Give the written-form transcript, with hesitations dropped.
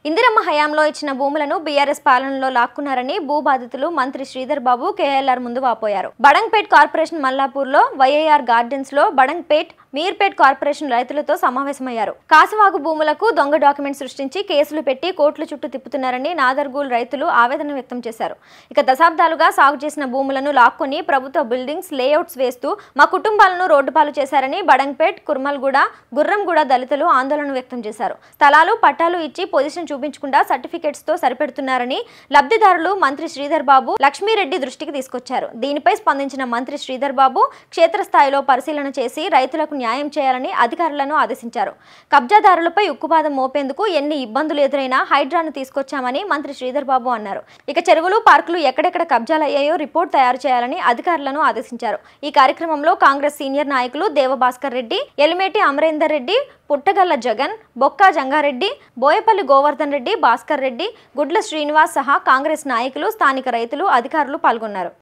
ఇందిరమ్మ హయాంలో ఇచ్చిన భూములను బీఆర్ఎస్ పాలనలో లాక్కున్నారని భూ బాధితులు మంత్రి శ్రీధర్ బాబు కేఎల్ఆర్ ముందు వాపోయారు. బడంగ్పేట్ కార్పొరేషన్ మల్లాపూర్లో వైఏఆర్ గార్డెన్స్ లో బడంగ్పేట్ మీర్పేట్ కార్పొరేషన్ రైతులతో సమావేశమయ్యారు. కాసవాగు భూములకు దొంగ డాక్యుమెంట్ సృష్టించి కేసులు పెట్టి కోట్ల చుట్టూ తిప్పుతున్నారని నాదర్గూల్ రైతులు ఆవేదన వ్యక్తం చేశారు. ఇక దశాబ్దాలుగా సాగు చేసిన భూములను లాక్కొని ప్రభుత్వ బిల్డింగ్స్ లేఅవుట్స్ వేస్తూ మా కుటుంబాలను రోడ్డుపాలు చేశారని బడంగ్పేట్, కుర్మల్గూడ, గుర్రంగూడ దళితులు ఆందోళన వ్యక్తం చేశారు. స్థలాలు పట్టాలు ఇచ్చి పొజిషన్ చూపించకుండా సర్టిఫికెట్స్ తో సరిపెడుతున్నారని లబ్ధిదారులు మంత్రి శ్రీధర్ బాబు, లక్ష్మీరెడ్డి దృష్టికి తీసుకొచ్చారు. దీనిపై స్పందించిన మంత్రి శ్రీధర్ బాబు క్షేత్రస్థాయిలో పరిశీలన చేసి రైతులకు న్యాయం చేయాలని అధికారులను ఆదేశించారు. కబ్జాదారులపై ఉక్కుపాదం మోపేందుకు ఎన్ని ఇబ్బందులు ఎదురైనా హైడ్రాను తీసుకొచ్చామని మంత్రి శ్రీధర్ బాబు అన్నారు. ఇక చెరువులు, పార్కులు ఎక్కడెక్కడ కబ్జాలయ్యాయో రిపోర్ట్ తయారు చేయాలని అధికారులను ఆదేశించారు. ఈ కార్యక్రమంలో కాంగ్రెస్ సీనియర్ నాయకులు దేవభాస్కర్ రెడ్డి, ఎలిమేటి అమరేందర్ రెడ్డి, పుట్టగల్ల జగన్, బొక్కా జంగారెడ్డి, బోయపల్లి గోవర్ధన్ రెడ్డి, భాస్కర్ రెడ్డి, గుడ్ల శ్రీనివాస్ సహా కాంగ్రెస్ నాయకులు, స్థానిక రైతులు, అధికారులు పాల్గొన్నారు.